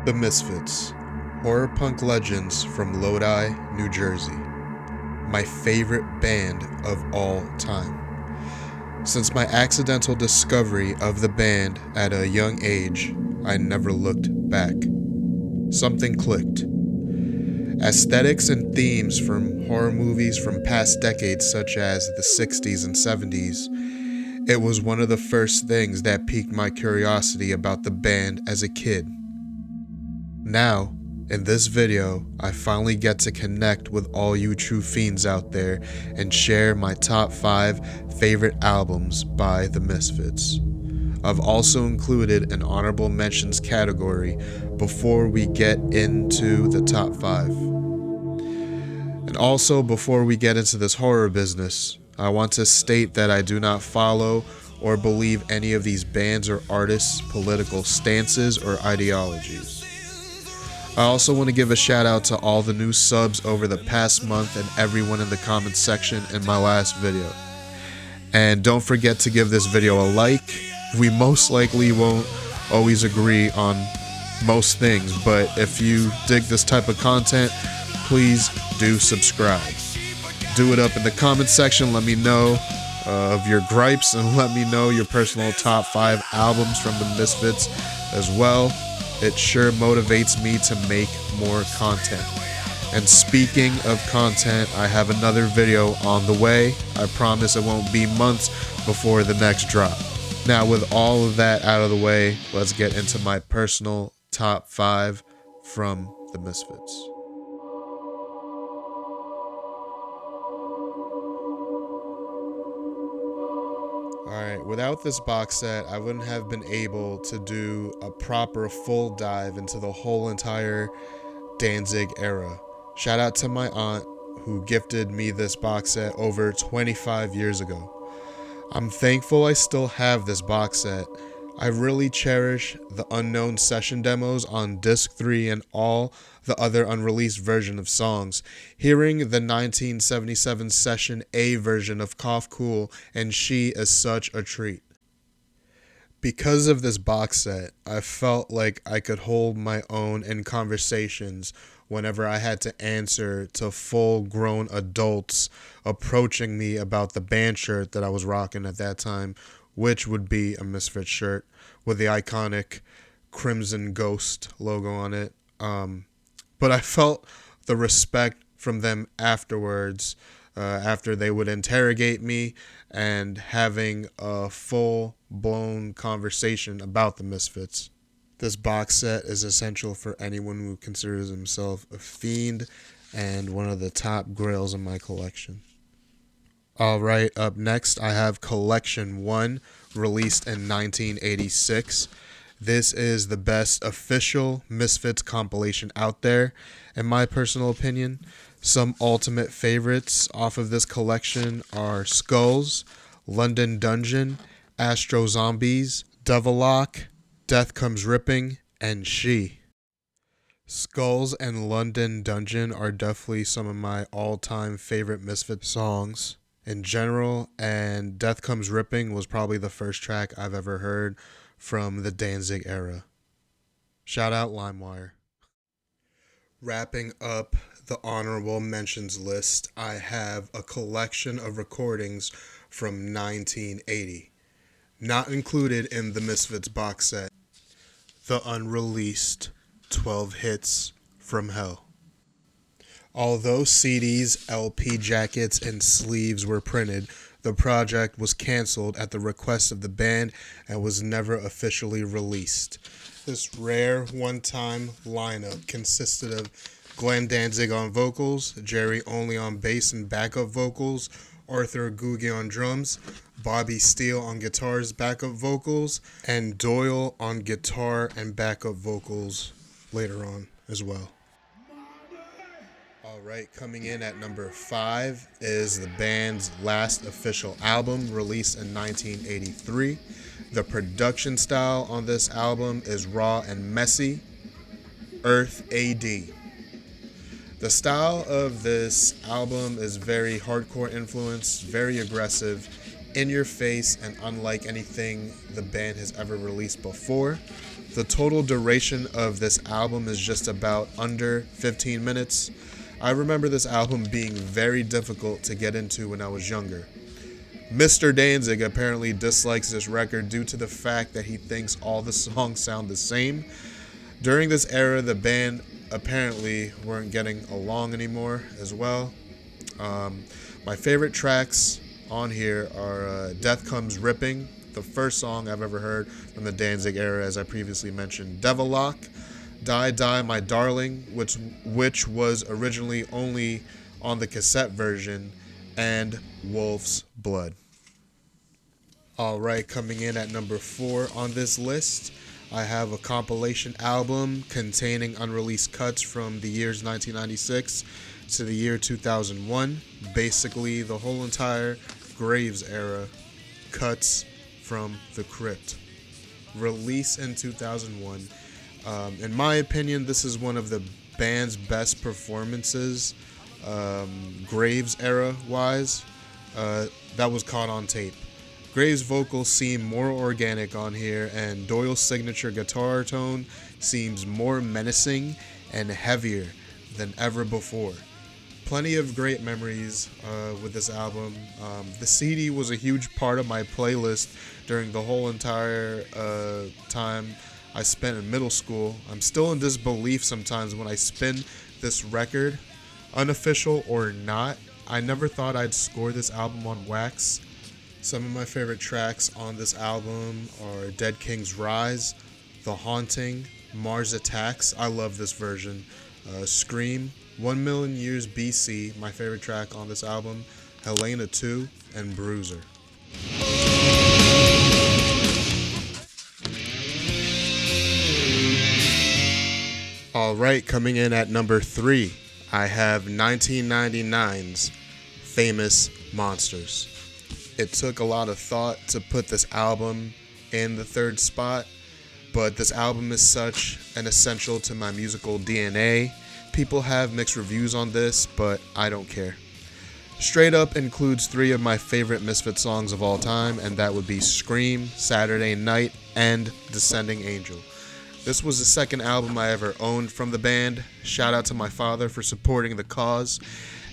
The Misfits, horror punk legends from Lodi, New Jersey. My favorite band of all time. Since my accidental discovery of the band at a young age, I never looked back. Something clicked. Aesthetics and themes from horror movies from past decades such as the 60s and 70s, it was one of the first things that piqued my curiosity about the band as a kid. Now, in this video, I finally get to connect with all you true fiends out there and share my top 5 favorite albums by the Misfits. I've also included an honorable mentions category before we get into the top 5. And also, before we get into this horror business, I want to state that I do not follow or believe any of these bands or artists' political stances or ideologies. I also want to give a shout out to all the new subs over the past month and everyone in the comments section in my last video. And don't forget to give this video a like. We most likely won't always agree on most things, but if you dig this type of content, please do subscribe. Do it up in the comments section. Let me know of your gripes and let me know your personal top 5 albums from the Misfits as well. It sure motivates me to make more content. And speaking of content, I have another video on the way. I promise it won't be months before the next drop. Now, with all of that out of the way, let's get into my personal top 5 from the Misfits. Alright, without this box set, I wouldn't have been able to do a proper full dive into the whole entire Danzig era. Shout out to my aunt who gifted me this box set over 25 years ago. I'm thankful I still have this box set. I really cherish the unknown session demos on disc 3 and all the other unreleased version of songs. Hearing the 1977 session A version of Cough Cool and She is such a treat. Because of this box set, I felt like I could hold my own in conversations whenever I had to answer to full-grown adults approaching me about the band shirt that I was rocking at that time, which would be a Misfits shirt with the iconic Crimson Ghost logo on it. But I felt the respect from them afterwards, after they would interrogate me and having a full-blown conversation about the Misfits. This box set is essential for anyone who considers himself a fiend and one of the top grails in my collection. Alright, up next I have Collection 1, released in 1986. This is the best official Misfits compilation out there, in my personal opinion. Some ultimate favorites off of this collection are Skulls, London Dungeon, Astro Zombies, Devilock, Death Comes Ripping, and She. Skulls and London Dungeon are definitely some of my all-time favorite Misfits songs in general, and Death Comes Ripping was probably the first track I've ever heard from the Danzig era. Shout out LimeWire. Wrapping up the honorable mentions list, I have a collection of recordings from 1980. Not included in the Misfits box set. The unreleased 12 Hits from Hell. Although CDs, LP jackets, and sleeves were printed, the project was canceled at the request of the band and was never officially released. This rare one-time lineup consisted of Glenn Danzig on vocals, Jerry Only on bass and backup vocals, Arthur Googie on drums, Bobby Steele on guitars, backup vocals, and Doyle on guitar and backup vocals later on as well. Alright, coming in at number 5 is the band's last official album, released in 1983. The production style on this album is raw and messy. Earth AD. The style of this album is very hardcore influenced, very aggressive, in your face and unlike anything the band has ever released before. The total duration of this album is just about under 15 minutes. I remember this album being very difficult to get into when I was younger. Mr. Danzig apparently dislikes this record due to the fact that he thinks all the songs sound the same. During this era, the band apparently weren't getting along anymore as well. My favorite tracks on here are Death Comes Ripping, the first song I've ever heard from the Danzig era, as I previously mentioned, Devil Lock, Die Die My Darling, which was originally only on the cassette version, and Wolf's Blood. Alright, coming in at number 4 on this list, I have a compilation album containing unreleased cuts from the years 1996 to the year 2001. Basically, the whole entire Graves era cuts from the Crypt. Released in 2001. In my opinion, this is one of the band's best performances, Graves era wise, that was caught on tape. Graves' vocals seem more organic on here, and Doyle's signature guitar tone seems more menacing and heavier than ever before. Plenty of great memories with this album. The CD was a huge part of my playlist during the whole entire time I spent in middle school. I'm still in disbelief sometimes when I spin this record, unofficial or not. I never thought I'd score this album on wax. Some of my favorite tracks on this album are Dead King's Rise, The Haunting, Mars Attacks, I love this version, Scream, 1 Million Years BC, my favorite track on this album, Helena 2, and Bruiser. Alright, coming in at number 3, I have 1999's Famous Monsters. It took a lot of thought to put this album in the 3rd spot, but this album is such an essential to my musical DNA. People have mixed reviews on this, but I don't care. Straight Up includes 3 of my favorite Misfits songs of all time, and that would be Scream, Saturday Night, and Descending Angel. This was the second album I ever owned from the band. Shout out to my father for supporting the cause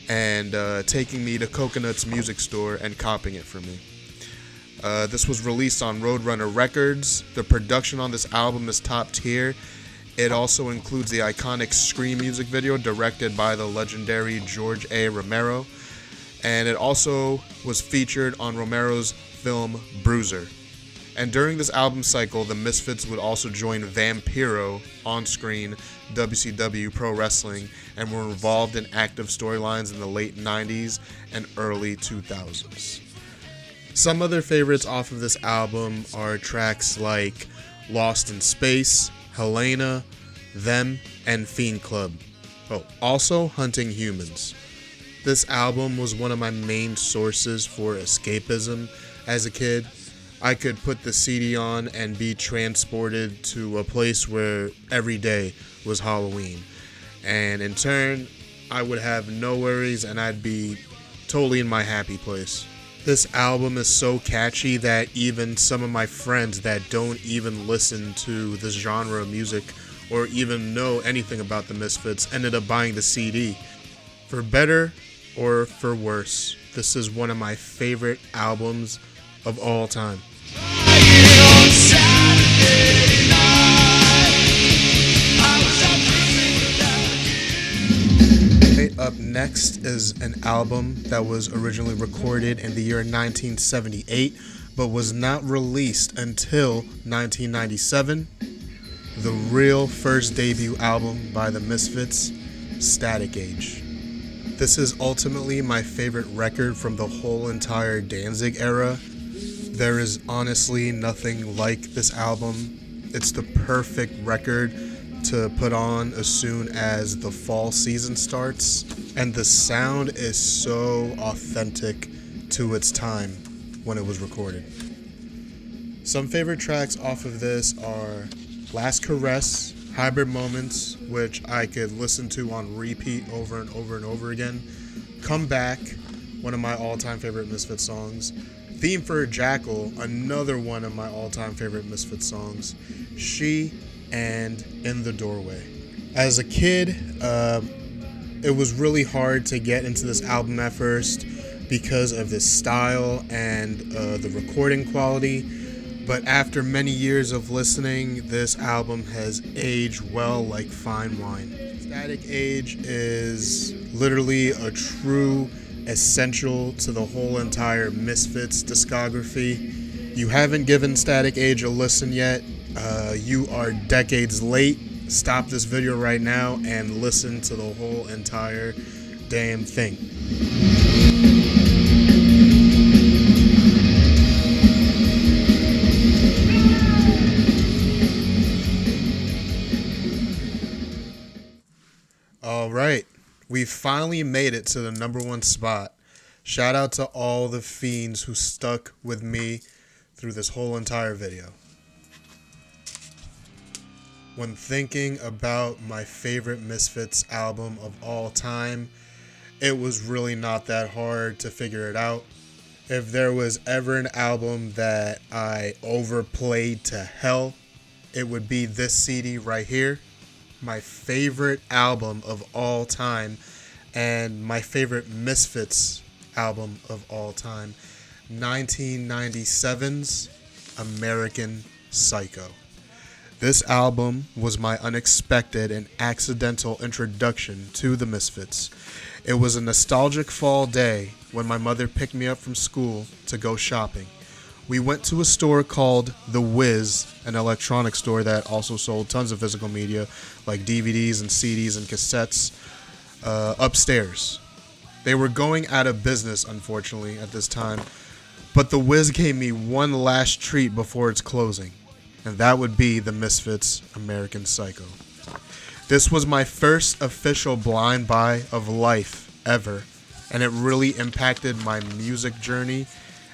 and taking me to Coconut's music store and copying it for me. This was released on Roadrunner Records. The production on this album is top tier. It also includes the iconic Scream music video directed by the legendary George A. Romero. And it also was featured on Romero's film Bruiser. And during this album cycle, the Misfits would also join Vampiro on screen, WCW Pro Wrestling, and were involved in active storylines in the late 90s and early 2000s. Some other favorites off of this album are tracks like Lost in Space, Helena, Them, and Fiend Club. Oh, also Hunting Humans. This album was one of my main sources for escapism as a kid. I could put the CD on and be transported to a place where every day was Halloween. And in turn, I would have no worries and I'd be totally in my happy place. This album is so catchy that even some of my friends that don't even listen to this genre of music or even know anything about the Misfits ended up buying the CD. For better or for worse, this is one of my favorite albums of all time. Up next is an album that was originally recorded in the year 1978 but was not released until 1997. The real first debut album by the Misfits, Static Age. This is ultimately my favorite record from the whole entire Danzig era. There is honestly nothing like this album. It's the perfect record to put on as soon as the fall season starts, and the sound is so authentic to its time when it was recorded. Some favorite tracks off of this are Last Caress, Hybrid Moments, which I could listen to on repeat over and over and over again, Come Back, one of my all-time favorite Misfits songs, Theme for a Jackal, another one of my all-time favorite Misfits songs. She and In the Doorway. As a kid, it was really hard to get into this album at first because of the style and the recording quality. But after many years of listening, this album has aged well like fine wine. Static Age is literally a true essential to the whole entire Misfits discography. You haven't given Static Age a listen yet, you are decades late. Stop this video right now and listen to the whole entire damn thing. All right, we finally made it to the #1 spot. Shout out to all the fiends who stuck with me through this whole entire video. When thinking about my favorite Misfits album of all time, it was really not that hard to figure it out. If there was ever an album that I overplayed to hell, it would be this CD right here. My favorite album of all time and my favorite Misfits album of all time, 1997's American Psycho. This album was my unexpected and accidental introduction to the Misfits. It was a nostalgic fall day when my mother picked me up from school to go shopping. We went to a store called The Wiz, an electronics store that also sold tons of physical media like DVDs and CDs and cassettes upstairs. They were going out of business, unfortunately, at this time, but The Wiz gave me one last treat before its closing, and that would be the Misfits' American Psycho. This was my first official blind buy of life ever, and it really impacted my music journey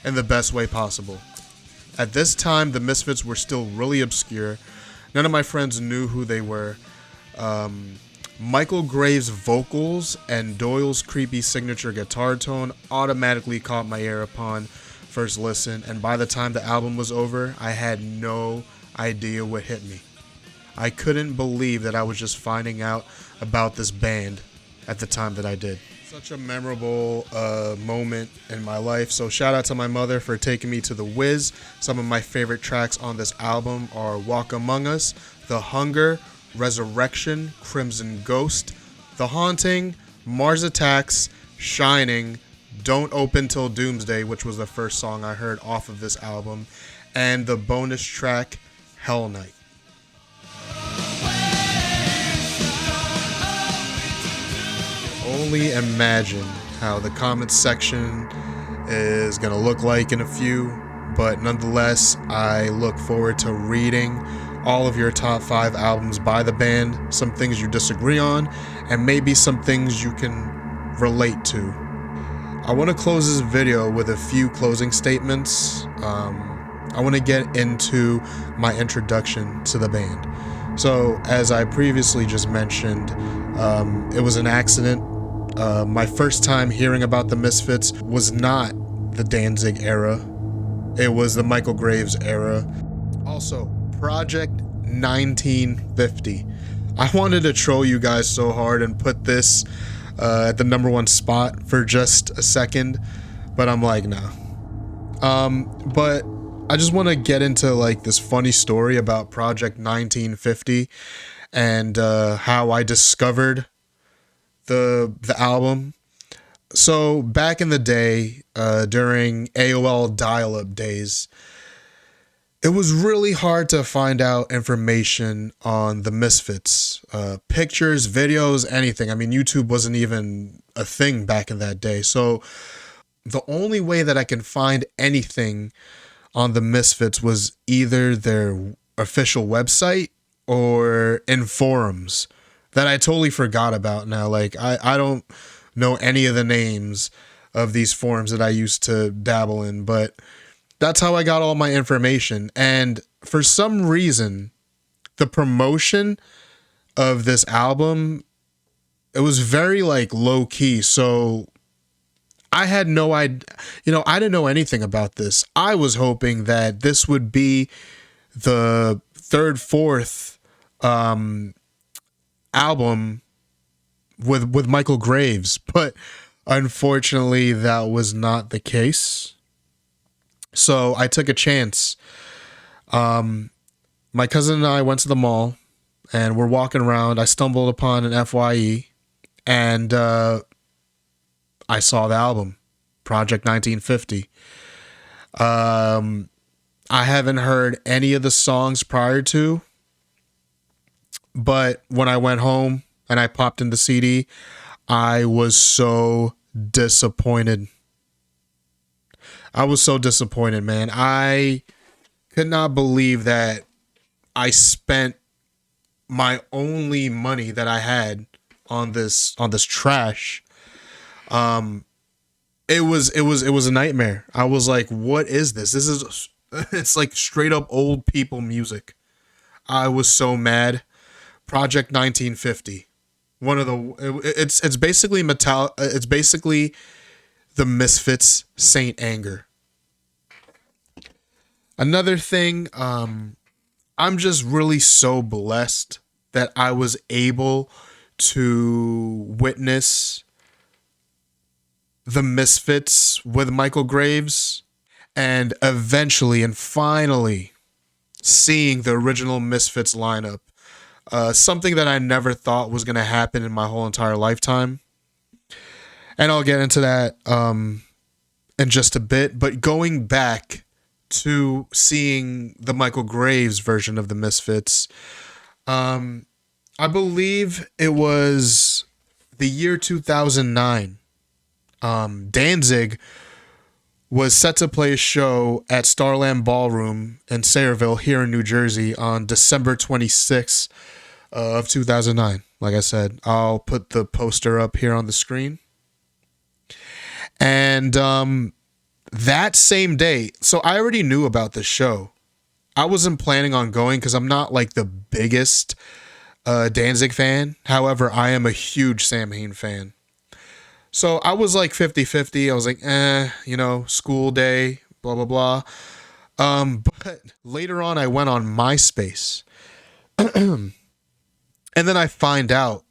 in the best way possible. At this time, the Misfits were still really obscure. None of my friends knew who they were. Michael Graves' vocals and Doyle's creepy signature guitar tone automatically caught my ear upon first listen, and by the time the album was over, I had no idea what hit me. I couldn't believe that I was just finding out about this band at the time that I did. Such a memorable moment in my life. So shout out to my mother for taking me to The Wiz. Some of my favorite tracks on this album are Walk Among Us, The Hunger, Resurrection, Crimson Ghost, The Haunting, Mars Attacks, Shining, Don't Open Till Doomsday, which was the first song I heard off of this album, and the bonus track Hell Night. Only imagine how the comments section is going to look like in a few, but nonetheless, I look forward to reading all of your top 5 albums by the band, some things you disagree on, and maybe some things you can relate to. I want to close this video with a few closing statements. I want to get into my introduction to the band. So, as I previously just mentioned, it was an accident. My first time hearing about the Misfits was not the Danzig era. It was the Michael Graves era. Also, Project 1950. I wanted to troll you guys so hard and put this at the #1 spot for just a second, but I'm like, nah. But I just want to get into like this funny story about Project 1950 and how I discovered the album. So back in the day, during AOL dial-up days, it was really hard to find out information on the Misfits. Pictures, videos, anything. I mean, YouTube wasn't even a thing back in that day. So the only way that I can find anything on the Misfits was either their official website or in forums that I totally forgot about now. Like, I don't know any of the names of these forums that I used to dabble in, but that's how I got all my information. And for some reason, the promotion of this album, it was very like low key. So I had no idea, I didn't know anything about this. I was hoping that this would be the third, fourth album with Michael Graves, but unfortunately that was not the case. So I took a chance. My cousin and I went to the mall and we're walking around. I stumbled upon an FYE and I saw the album, Project 1950. I haven't heard any of the songs prior to, but when I went home and I popped in the CD, I was so disappointed. I was so disappointed, man. I could not believe that I spent my only money that I had on this trash. It was a nightmare. I was like, what is this? It's like straight up old people music. I was so mad. Project 1950. It's basically it's basically the Misfits Saint Anger. Another thing, I'm just really so blessed that I was able to witness the Misfits with Michael Graves and eventually and finally seeing the original Misfits lineup. Something that I never thought was going to happen in my whole entire lifetime. And I'll get into that in just a bit. But going back to seeing the Michael Graves version of the Misfits, I believe it was the year 2009. Danzig was set to play a show at Starland Ballroom in Sayreville here in New Jersey on December 26th of 2009. Like I said, I'll put the poster up here on the screen. And that same day, so I already knew about this show. I wasn't planning on going because I'm not like the biggest Danzig fan. However, I am a huge Samhain fan. So I was like 50-50. I was like, school day, blah, blah, blah. But later on, I went on MySpace. And then I find out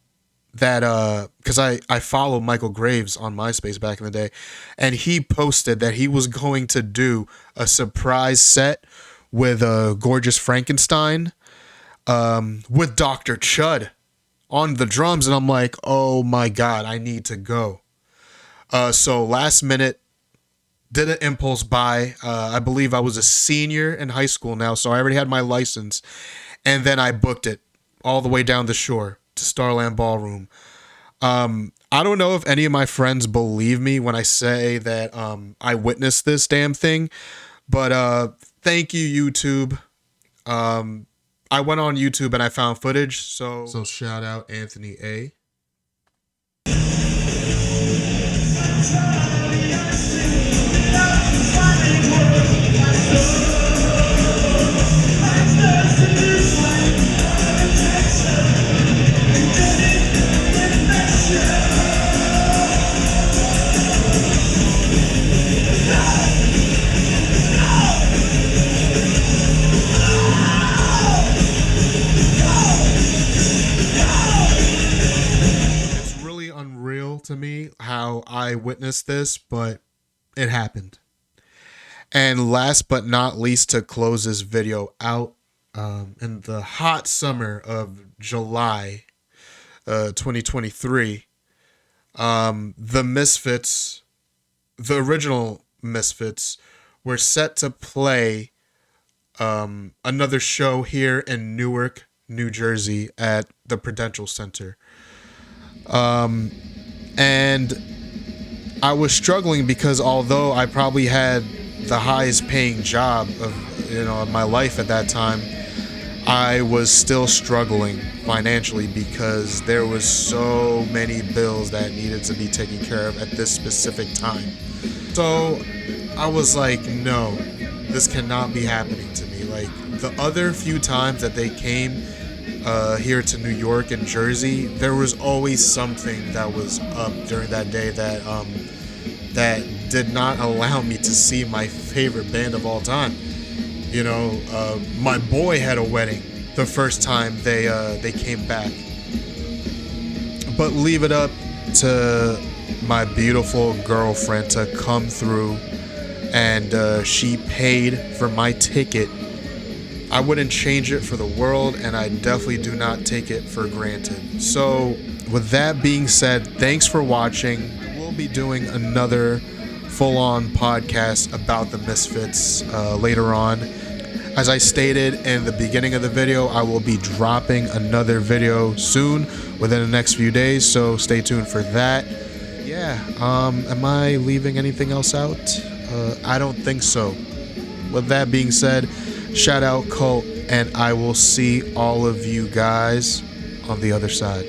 that, because I follow Michael Graves on MySpace back in the day, and he posted that he was going to do a surprise set with Gorgeous Frankenstein, with Dr. Chud on the drums. And I'm like, oh my God, I need to go. So last minute, did an impulse buy. I believe I was a senior in high school now, so I already had my license. And then I booked it all the way down the shore to Starland Ballroom. I don't know if any of my friends believe me when I say that I witnessed this damn thing, but thank you, YouTube. I went on YouTube and I found footage, so shout out Anthony A. To me how I witnessed this, but it happened. And last but not least, to close this video out, in the hot summer of July 2023, the Misfits, the original Misfits, were set to play another show here in Newark, New Jersey at the Prudential Center. And I was struggling because although I probably had the highest paying job of my life at that time, I was still struggling financially because there was so many bills that needed to be taken care of at this specific time. So I was like, no, this cannot be happening to me. Like the other few times that they came here to New York and Jersey, there was always something that was up during that day that that did not allow me to see my favorite band of all time. You know, my boy had a wedding the first time they came back. But leave it up to my beautiful girlfriend to come through, and she paid for my ticket. I wouldn't change it for the world, and I definitely do not take it for granted. So with that being said, thanks for watching. We'll be doing another full-on podcast about the Misfits later on. As I stated in the beginning of the video, I will be dropping another video soon within the next few days, so stay tuned for that. Yeah, am I leaving anything else out? I don't think so. With that being said, shout out Cult, and I will see all of you guys on the other side.